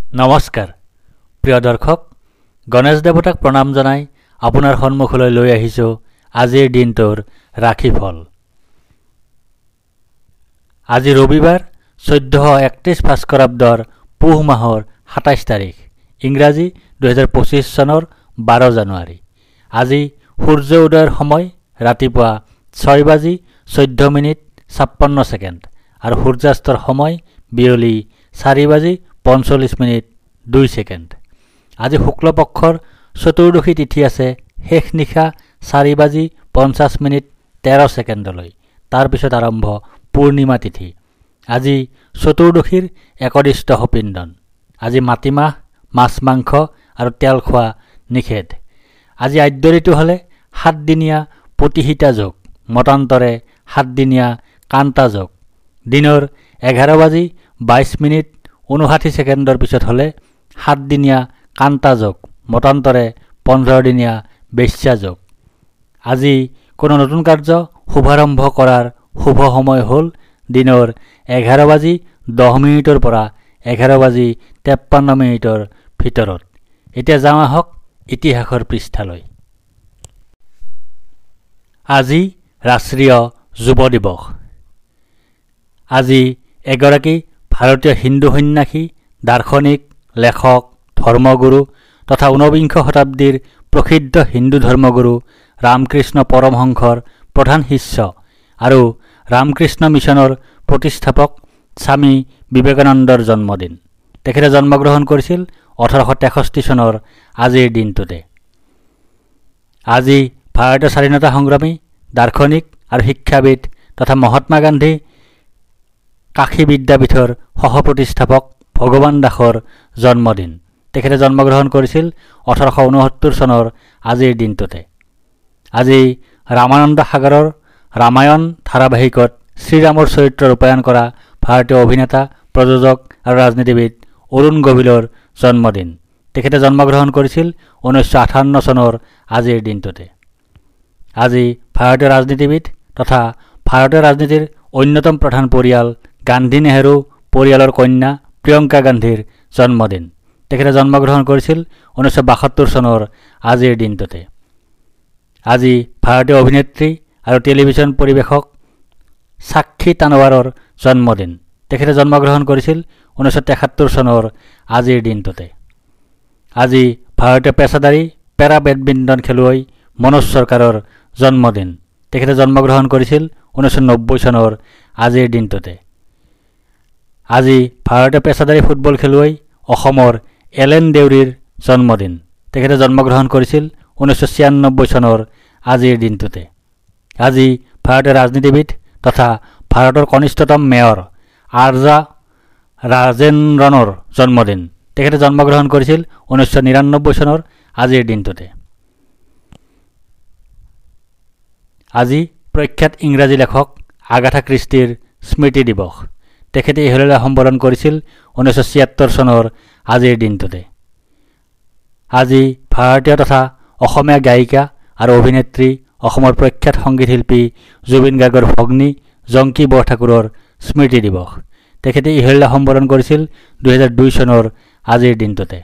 নমস্কাৰ প্ৰিয় দৰ্শক, গণেশ দেৱতাক প্ৰণাম জনাই আপোনাৰ সন্মুখলৈ লৈ আহিছোঁ আজিৰ দিনটোৰ ৰাশিফল। আজি ৰবিবাৰ 1431 ভাস্কৰাব্দৰ পুহ মাহৰ 27 তাৰিখ, ইংৰাজী 2025 চনৰ 12 জানুৱাৰী। আজি সূৰ্য উদয়ৰ সময় ৰাতিপুৱা 6:14:56 আৰু সূৰ্যাস্তৰ সময় বিয়লি 4:45:2। আজি শুক্লপক্ষৰ চতুৰ্দশী তিথি আছে শেষ নিশা 4:50:13 তাৰপিছত আৰম্ভ পূৰ্ণিমা তিথি। আজি চতুৰ্দশীৰ একদিষ্ট সপিণ্ডন। আজি মাটিমাহ, মাছ মাংস আৰু তেল খোৱা নিষেধ। আজি আদ্য ঋতু হ'লে 7দিনীয়া প্ৰতিহিতা যোগ, মতান্তৰে 7দিনীয়া কান্তা যোগ। দিনৰ 11:22:59 পিছত হ'লে 7দিনীয়া কান্তা যোগ, মতান্তৰে 15দিনীয়া বেশ্যা যোগ। আজি কোনো নতুন কাৰ্য শুভাৰম্ভ কৰাৰ শুভ সময় হ'ল দিনৰ 11:10 পৰা 11:53 ভিতৰত। এতিয়া যাওঁ আহক ইতিহাসৰ পৃষ্ঠালৈ। আজি ৰাষ্ট্ৰীয় যুৱ দিৱস। আজি এগৰাকী ভাৰতীয় হিন্দু সন্ন্যাসী, দাৰ্শনিক, লেখক, ধৰ্মগুৰু তথা 19বিংশ শতাব্দীৰ প্ৰসিদ্ধ হিন্দু ধৰ্মগুৰু ৰামকৃষ্ণ পৰমহংসৰ প্ৰধান শিষ্য আৰু ৰামকৃষ্ণ মিছনৰ প্ৰতিষ্ঠাপক স্বামী বিবেকানন্দৰ জন্মদিন। তেখেতে জন্মগ্ৰহণ কৰিছিল 1863 চনৰ আজিৰ দিনটোতে। আজি ভাৰতীয় স্বাধীনতা সংগ্ৰামী, দাৰ্শনিক আৰু শিক্ষাবিদ তথা মহাত্মা গান্ধী কাশী বিদ্যাপীঠৰ সহ-প্ৰতিষ্ঠাপক ভগৱান দাসৰ জন্মদিন। তেখেতে জন্মগ্ৰহণ কৰিছিল 1869 চনৰ আজিৰ দিনটোতে। আজি ৰামানন্দ সাগৰৰ ৰামায়ণ ধাৰাবাহিকত শ্ৰীৰামৰ চৰিত্ৰ ৰূপায়ণ কৰা ভাৰতীয় অভিনেতা, প্ৰযোজক আৰু ৰাজনীতিবিদ অৰুণ গভিলৰ জন্মদিন। তেখেতে জন্মগ্ৰহণ কৰিছিল 1958 চনৰ আজিৰ দিনটোতে। আজি ভাৰতীয় ৰাজনীতিবিদ তথা ভাৰতীয় ৰাজনীতিৰ অন্যতম প্ৰধান পৰিয়াল গান্ধী নেহৰু পৰিয়ালৰ কন্যা প্ৰিয়ংকা গান্ধীৰ জন্মদিন। তেখেতে জন্মগ্ৰহণ কৰিছিল 1972 চনৰ আজিৰ দিনটোতে। আজি ভাৰতীয় অভিনেত্ৰী আৰু টেলিভিছন পৰিৱেশক সাক্ষী তানৱাৰৰ জন্মদিন। তেখেতে জন্মগ্ৰহণ কৰিছিল 1973 চনৰ আজিৰ দিনটোতে। আজি ভাৰতীয় পেছাদাৰী পেৰা বেডমিণ্টন খেলুৱৈ মনোজ চৰকাৰৰ জন্মদিন। তেখেতে জন্মগ্ৰহণ কৰিছিল 1990 চনৰ আজিৰ দিনটোতে। আজি ভাৰতীয় পেছাদাৰী ফুটবল খেলুৱৈ অসমৰ এলেন দেউৰীৰ জন্মদিন। তেখেতে জন্মগ্ৰহণ কৰিছিল 1996 চনৰ আজিৰ দিনটোতে। আজি ভাৰতীয় ৰাজনীতিবিদ তথা ভাৰতৰ কনিষ্ঠতম মেয়ৰ আৰ্জা ৰাজেন্দ্ৰনৰ জন্মদিন। তেখেতে জন্মগ্ৰহণ কৰিছিল 1999 চনৰ আজিৰ দিনটোতে। আজি প্ৰখ্যাত ইংৰাজী লেখক আগাথা ক্ৰিষ্টিৰ স্মৃতি দিৱস। তেখেতে ইহলীলা সম্বোধন কৰিছিল 1976 চনৰ আজিৰ দিনটোতে। আজি ভাৰতীয় তথা অসমীয়া গায়িকা আৰু অভিনেত্ৰী, অসমৰ প্ৰখ্যাত সংগীত শিল্পী জুবিন গাৰ্গৰ ভগ্নী জংকী বৰঠাকুৰৰ স্মৃতি দিৱস। তেখেতে ইহলীলা সম্বোধন কৰিছিল 2002 চনৰ আজিৰ দিনটোতে।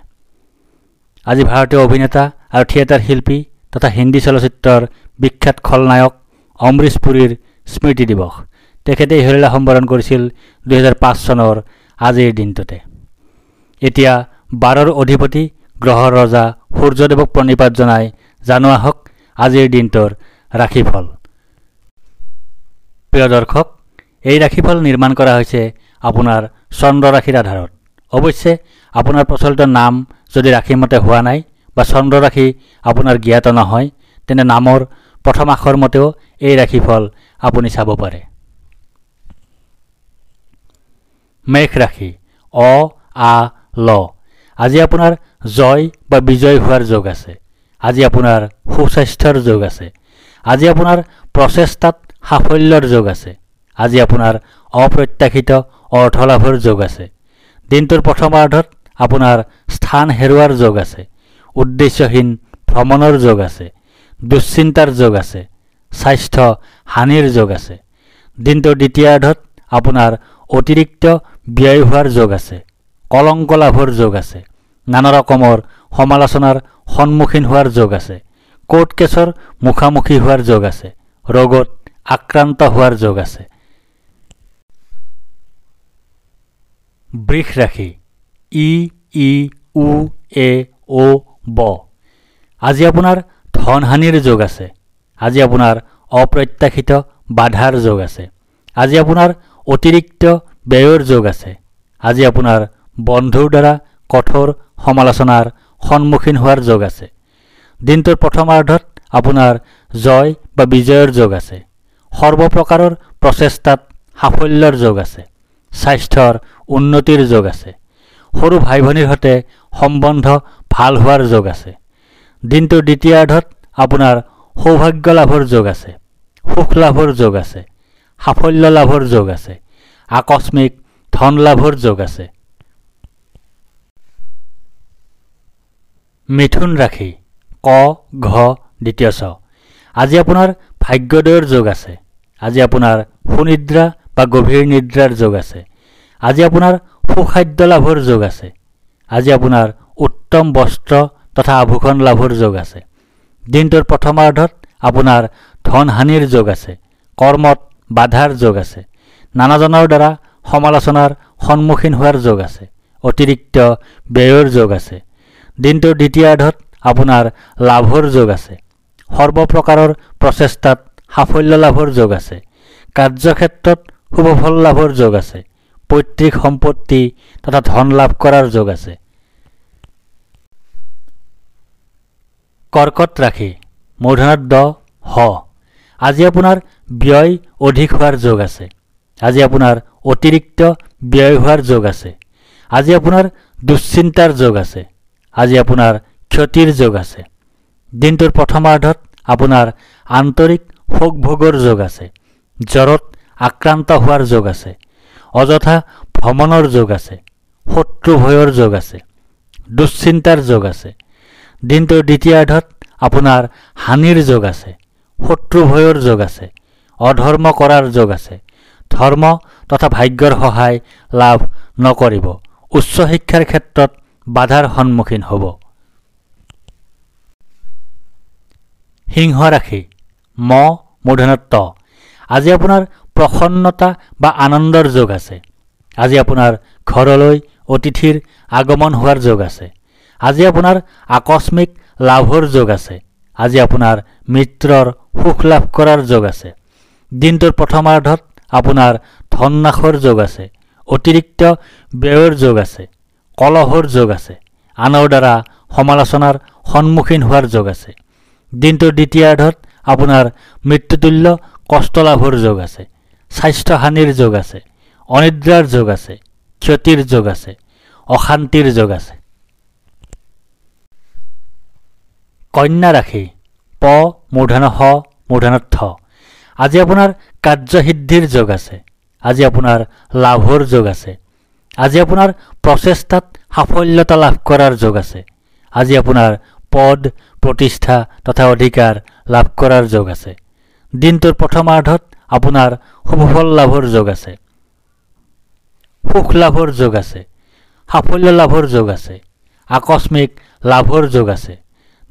আজি ভাৰতীয় অভিনেতা আৰু থিয়েটাৰ শিল্পী তথা হিন্দী চলচ্চিত্ৰৰ বিখ্যাত খলনায়ক অমৰীশ পুৰীৰ স্মৃতি দিৱস। তেখেতে ইহলীলা সম্বোধন কৰিছিল 2005 চনৰ আজিৰ দিনটোতে। এতিয়া 12ৰ অধিপতি গ্ৰহৰ ৰজা সূৰ্যদেৱক প্ৰণিপাত জনাই জানো আহক আজিৰ দিনটোৰ ৰাশিফল। প্ৰিয় দৰ্শক, এই ৰাশিফল নিৰ্মাণ কৰা হৈছে আপোনাৰ চন্দ্ৰ ৰাশিৰ আধাৰত। অৱশ্যে আপোনাৰ প্ৰচলিত নাম যদি ৰাশিমতে হোৱা নাই বা চন্দ্ৰ ৰাশি আপোনাৰ জ্ঞাত নহয়, তেনে নামৰ প্ৰথম আখৰ মতেও এই ৰাশিফল আপুনি চাব পাৰে। মেষ ৰাশি অ, আ, ল। আজি আপোনাৰ জয় বা বিজয় হোৱাৰ যোগ আছে। আজি আপোনাৰ সুস্বাস্থ্যৰ যোগ আছে। আজি আপোনাৰ প্ৰচেষ্টাত সাফল্যৰ যোগ আছে। আজি আপোনাৰ অপ্ৰত্যাশিত অৰ্থলাভৰ যোগ আছে। দিনটোৰ প্ৰথমাৰ্ধত আপোনাৰ স্থান হেৰুৱাৰ যোগ আছে। উদ্দেশ্যহীন ভ্ৰমণৰ যোগ আছে। দুশ্চিন্তাৰ যোগ আছে। স্বাস্থ্য হানিৰ যোগ আছে। দিনটোৰ দ্বিতীয়াৰ্ধত আপোনাৰ অতিৰিক্ত ব্যয় হোৱাৰ যোগ আছে। কলংক লাভৰ যোগ আছে। নানা ৰকমৰ সমালোচনাৰ সন্মুখীন হোৱাৰ যোগ আছে। কোৰ্ট কেছৰ মুখামুখি হোৱাৰ যোগ আছে। ৰোগত আক্ৰান্ত হোৱাৰ যোগ আছে। বৃষ ৰাশি ই ই উ এ অ ব আজি আপোনাৰ ধনহানিৰ যোগ আছে। আজি আপোনাৰ অপ্ৰত্যাশিত বাধাৰ যোগ আছে। আজি আপোনাৰ অতিৰিক্ত ব্যয়ৰ যোগ আছে। আজি আপোনাৰ বন্ধুৰ দ্বাৰা কঠোৰ সমালোচনাৰ সন্মুখীন হোৱাৰ যোগ আছে। দিনটোৰ প্ৰথমাৰ্ধত আপোনাৰ জয় বা বিজয়ৰ যোগ আছে। সৰ্বপ্ৰকাৰৰ প্ৰচেষ্টাত সাফল্যৰ যোগ আছে। স্বাস্থ্যৰ উন্নতিৰ যোগ আছে। সৰু ভাই ভনীৰ সৈতে সম্বন্ধ ভাল হোৱাৰ যোগ আছে। দিনটোৰ দ্বিতীয়াৰ্ধত আপোনাৰ সৌভাগ্য লাভৰ যোগ আছে। সুখ লাভৰ যোগ আছে। সাফল্য লাভৰ যোগ আছে। আকস্মিক ধন লাভৰ যোগ আছে। মিথুন ৰাশি ক ঘ দ্বিতীয় ছ আজি আপোনাৰ ভাগ্যোদয়ৰ যোগ আছে। আজি আপোনাৰ সুনিদ্ৰা বা গভীৰ নিদ্ৰাৰ যোগ আছে। আজি আপোনাৰ সুখাদ্য লাভৰ যোগ আছে। আজি আপোনাৰ উত্তম বস্ত্ৰ তথা আভূষণ লাভৰ যোগ আছে। দিনটোৰ প্ৰথমাৰ্ধত আপোনাৰ ধনহানিৰ যোগ আছে। কৰ্মত বাধাৰ যোগ আছে। নানাজনৰ দ্বাৰা সমালোচনাৰ সন্মুখীন হোৱাৰ যোগ আছে। অতিৰিক্ত ব্যয়ৰ যোগ আছে। দিনটোৰ দ্বিতীয়াৰ্ধত আপোনাৰ লাভৰ যোগ আছে। সৰ্বপ্ৰকাৰৰ প্ৰচেষ্টাত সাফল্য লাভৰ যোগ আছে। কাৰ্যক্ষেত্ৰত শুভফল লাভৰ যোগ আছে। পৈতৃক সম্পত্তি তথা ধন লাভ কৰাৰ যোগ আছে। কৰ্কট ৰাশি মূৰ্ধন্য ড হ আজি আপোনাৰ ব্যয় অধিক হোৱাৰ যোগ আছে। আজি আপোনাৰ অতিৰিক্ত ব্যয় হোৱাৰ যোগ আছে। আজি আপোনাৰ দুশ্চিন্তাৰ যোগ আছে। আজি আপোনাৰ ক্ষতিৰ যোগ আছে। দিনটোৰ প্ৰথমাৰ্ধত আপোনাৰ আন্তৰিক শোক ভোগৰ যোগ আছে। জ্বৰত আক্ৰান্ত হোৱাৰ যোগ আছে। অযথা ভ্ৰমণৰ যোগ আছে। শত্ৰু ভয়ৰ যোগ আছে। দুশ্চিন্তাৰ যোগ আছে। দিনটোৰ দ্বিতীয়াৰ্ধত আপোনাৰ হানিৰ যোগ আছে। শত্ৰু ভয়ৰ যোগ আছে। অধৰ্ম কৰাৰ যোগ আছে। ধৰ্ম তথা ভাগ্যৰ সহায় লাভ নকৰিব। উচ্চ শিক্ষাৰ ক্ষেত্ৰত বাধাৰ সন্মুখীন হ'ব। সিংহ ৰাশি ম মূৰ্ধন্য ত আজি আপোনাৰ প্ৰসন্নতা বা আনন্দৰ যোগ আছে। আজি আপোনাৰ ঘৰলৈ অতিথিৰ আগমন হোৱাৰ যোগ আছে। আজি আপোনাৰ আকস্মিক লাভৰ যোগ আছে। আজি আপোনাৰ মিত্ৰৰ সুখ লাভ কৰাৰ যোগ আছে। দিনটোৰ প্ৰথমাৰ্ধত আপোনাৰ ধন নাশৰ যোগ আছে। অতিৰিক্ত ব্যয়ৰ যোগ আছে। কলহৰ যোগ আছে। আনৰ দ্বাৰা সমালোচনাৰ সন্মুখীন হোৱাৰ যোগ আছে। দিনটোৰ দ্বিতীয়াৰ্ধত আপোনাৰ মৃত্যুতুল্য কষ্ট লাভৰ যোগ আছে। স্বাস্থ্যহানিৰ যোগ আছে। অনিদ্ৰাৰ যোগ আছে। ক্ষতিৰ যোগ আছে। অশান্তিৰ যোগ আছে। কন্যা ৰাশি প মূৰ্ধন্য হ মূৰ্ধন্য থ আজি আপোনাৰ কাৰ্যসিদ্ধিৰ যোগ আছে। আজি আপোনাৰ লাভৰ যোগ আছে। আজি আপোনাৰ প্ৰচেষ্টাত সাফল্যতা লাভ কৰাৰ যোগ আছে। আজি আপোনাৰ পদ প্ৰতিষ্ঠা তথা অধিকাৰ লাভ কৰাৰ যোগ আছে। দিনটোৰ প্ৰথমাৰ্ধত আপোনাৰ শুভফল লাভৰ যোগ আছে। সুখ লাভৰ যোগ আছে। সাফল্য লাভৰ যোগ আছে। আকস্মিক লাভৰ যোগ আছে।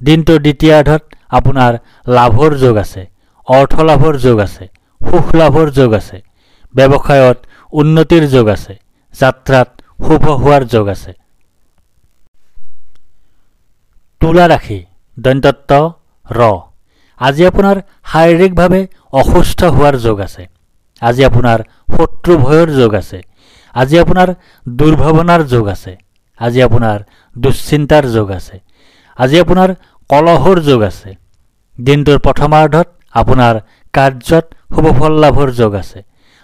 দিনটোৰ দ্বিতীয়াৰ্ধত আপোনাৰ লাভৰ যোগ আছে। অৰ্থ লাভৰ যোগ আছে। সুখ লাভৰ যোগ আছে। ব্যৱসায়ত উন্নতিৰ যোগ আছে। যাত্ৰাত শুভ হোৱাৰ যোগ আছে। তুলা ৰাশি দন্তত্ব ৰ আজি আপোনাৰ শাৰীৰিকভাৱে অসুস্থ হোৱাৰ যোগ আছে। আজি আপোনাৰ শত্ৰু ভয়ৰ যোগ আছে। আজি আপোনাৰ দুৰ্ভাৱনাৰ যোগ আছে। আজি আপোনাৰ দুশ্চিন্তাৰ যোগ আছে। আজি আপোনাৰ কলহৰ যোগ আছে। দিনটোৰ প্ৰথমাৰ্ধত আপোনাৰ কাৰ্যত শুভফল লাভৰ যোগ আছে।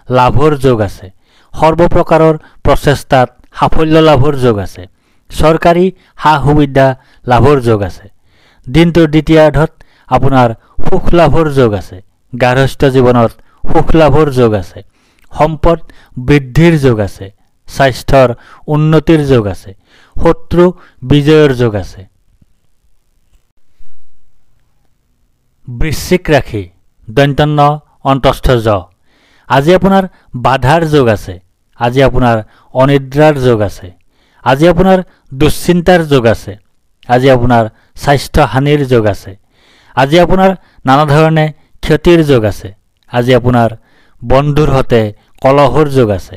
লাভৰ যোগ আছে। সৰ্বপ্ৰকাৰৰ প্ৰচেষ্টাত সাফল্য লাভৰ যোগ আছে। চৰকাৰী সা সুবিধা লাভৰ যোগ আছে। দিনটোৰ দ্বিতীয়াৰ্ধত আপোনাৰ সুখ লাভৰ যোগ আছে। গাৰ্হস্থ্য জীৱনত সুখ লাভৰ যোগ আছে। সম্পদ বৃদ্ধিৰ যোগ আছে। স্বাস্থ্যৰ উন্নতিৰ যোগ আছে। শত্ৰু বিজয়ৰ যোগ আছে। বৃশ্চিক ৰাশি দন্তন্য অন্তস্থ জ আজি আপোনাৰ বাধাৰ যোগ আছে। আজি আপোনাৰ অনিদ্ৰাৰ যোগ আছে। আজি আপোনাৰ দুশ্চিন্তাৰ যোগ আছে। আজি আপোনাৰ স্বাস্থ্য হানিৰ যোগ আছে। আজি আপোনাৰ নানা ধৰণে ক্ষতিৰ যোগ আছে। আজি আপোনাৰ বন্ধুৰ সৈতে কলহৰ যোগ আছে।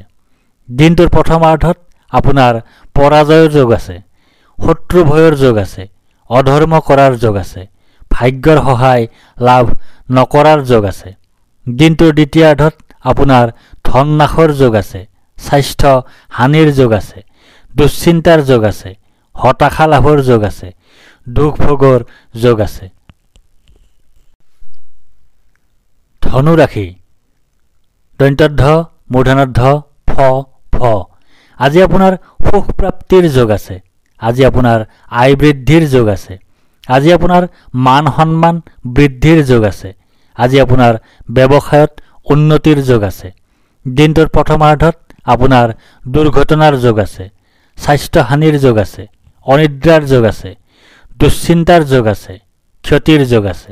দিনটোৰ প্ৰথমাৰ্ধত আপোনাৰ পৰাজয়ৰ যোগ আছে। শত্ৰু ভয়ৰ যোগ আছে। অধৰ্ম কৰাৰ যোগ আছে। ভাগ্যৰ সহায় লাভ নকৰাৰ যোগ আছে। দিনটোৰ দ্বিতীয়াৰ্ধত আপোনাৰ ধন নাশৰ যোগ আছে। স্বাস্থ্য হানিৰ যোগ আছে। দুশ্চিন্তাৰ যোগ আছে। হতাশা লাভৰ যোগ আছে। দুখ ভোগৰ যোগ আছে। ধনু ৰাশি দন্ত্যধ্ব মূৰ্ধন্যধ্ব ফ ফ। আজি আপোনাৰ সুখ প্ৰাপ্তিৰ যোগ আছে। আজি আপোনাৰ আয় বৃদ্ধিৰ যোগ আছে। আজি আপোনাৰ মান সন্মান বৃদ্ধিৰ যোগ আছে। আজি আপোনাৰ ব্যৱসায়ত উন্নতিৰ যোগ আছে। দিনটোৰ প্ৰথমাৰ্ধত আপোনাৰ দুৰ্ঘটনাৰ যোগ আছে। স্বাস্থ্য হানিৰ যোগ আছে। অনিদ্ৰাৰ যোগ আছে। দুশ্চিন্তাৰ যোগ আছে। ক্ষতিৰ যোগ আছে।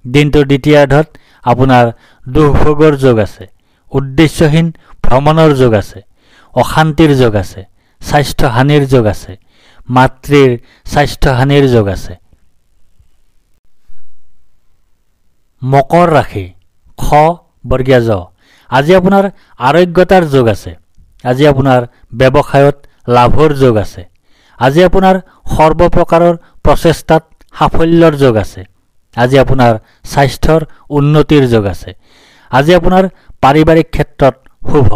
দিনটোৰ দ্বিতীয়াৰ্ধত আপোনাৰ দুখ ভোগৰ যোগ আছে। উদ্দেশ্যহীন ভ্ৰমণৰ যোগ আছে। অশান্তিৰ যোগ আছে। স্বাস্থ্য হানিৰ যোগ আছে। মাতৃৰ স্বাস্থ্য হানিৰ যোগ আছে। মকৰ ৰাশি খ বৰ্গীয়া জ। আজি আপোনাৰ আৰোগ্যতাৰ যোগ আছে। আজি আপোনাৰ ব্যৱসায়ত লাভৰ যোগ আছে। আজি আপোনাৰ সৰ্বপ্ৰকাৰৰ প্ৰচেষ্টাত সাফল্যৰ যোগ আছে। আজি আপোনাৰ স্বাস্থ্যৰ উন্নতিৰ যোগ আছে। আজি আপোনাৰ পাৰিবাৰিক ক্ষেত্ৰত শুভ।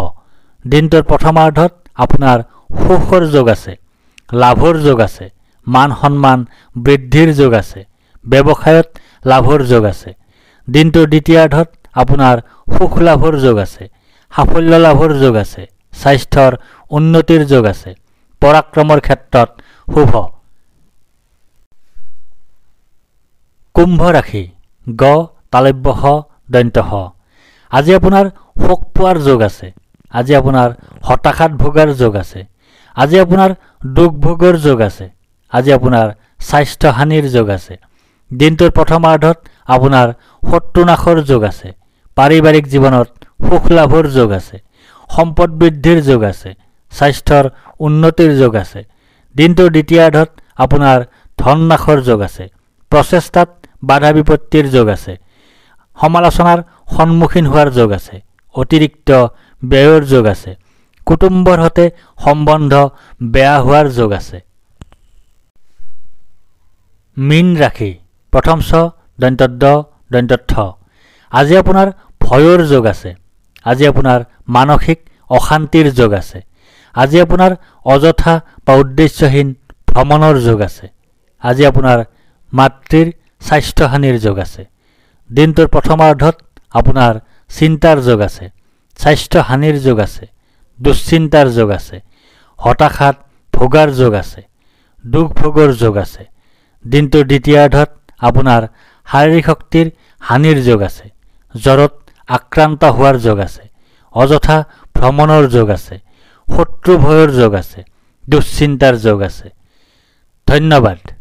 দিনটোৰ প্ৰথমাৰ্ধত আপোনাৰ সুখৰ যোগ আছে। লাভৰ যোগ আছে। মান সন্মান বৃদ্ধিৰ যোগ আছে। ব্যৱসায়ত লাভৰ যোগ আছে। দিনটোৰ দ্বিতীয়াৰ্ধত আপোনাৰ সুখ লাভৰ যোগ আছে। সাফল্য লাভৰ যোগ আছে। স্বাস্থ্যৰ উন্নতিৰ যোগ আছে। পৰাক্ৰমৰ ক্ষেত্ৰত শুভ। কুম্ভ ৰাশি গ তালব্য হ দন্ত্য হ। আজি আপোনাৰ শোক পোৱাৰ যোগ আছে। আজি আপোনাৰ হতাশাত ভোগাৰ যোগ আছে। আজি আপোনাৰ দুখ ভোগৰ যোগ আছে। আজি আপোনাৰ স্বাস্থ্য হানিৰ যোগ আছে। দিনটোৰ প্ৰথমাৰ্ধত আপোনাৰ শত্ৰুনাশৰ যোগ আছে। পাৰিবাৰিক জীৱনত সুখ লাভৰ যোগ আছে। সম্পদ বৃদ্ধিৰ যোগ আছে। স্বাস্থ্যৰ উন্নতিৰ যোগ আছে। দিনটোৰ দ্বিতীয়াৰ্ধত আপোনাৰ ধন নাশৰ যোগ আছে। প্ৰচেষ্টাত বাধা বিপত্তিৰ যোগ আছে। সমালোচনাৰ সন্মুখীন হোৱাৰ যোগ আছে। অতিৰিক্ত ব্যয়ৰ যোগ আছে। কুটুম্বৰ সৈতে সম্বন্ধ বেয়া হোৱাৰ যোগ আছে। মীন ৰাশি প্ৰথম ছ দন্ত্যদ্ দন্ত্যথ। আজি আপোনাৰ ভয়ৰ যোগ আছে। আজি আপোনাৰ মানসিক অশান্তিৰ যোগ আছে। আজি আপোনাৰ অযথা বা উদ্দেশ্যহীন ভ্ৰমণৰ যোগ আছে। আজি আপোনাৰ মাতৃৰ স্বাস্থ্য হানিৰ যোগ আছে। দিনটোৰ প্ৰথমাৰ্ধত আপোনাৰ চিন্তাৰ যোগ আছে। স্বাস্থ্য হানিৰ যোগ আছে। দুশ্চিন্তাৰ যোগ আছে। হতাশাত ভোগাৰ যোগ আছে। দুখ ভোগৰ যোগ আছে। দিনটোৰ দ্বিতীয়াৰ্ধত আপোনাৰ শাৰীৰিক শক্তিৰ হানিৰ যোগ আছে। জ্বৰত আক্ৰান্ত হোৱাৰ যোগ আছে। অযথা ভ্ৰমণৰ যোগ আছে। শত্ৰু ভয়ৰ যোগ আছে। দুশ্চিন্তাৰ যোগ আছে। ধন্যবাদ।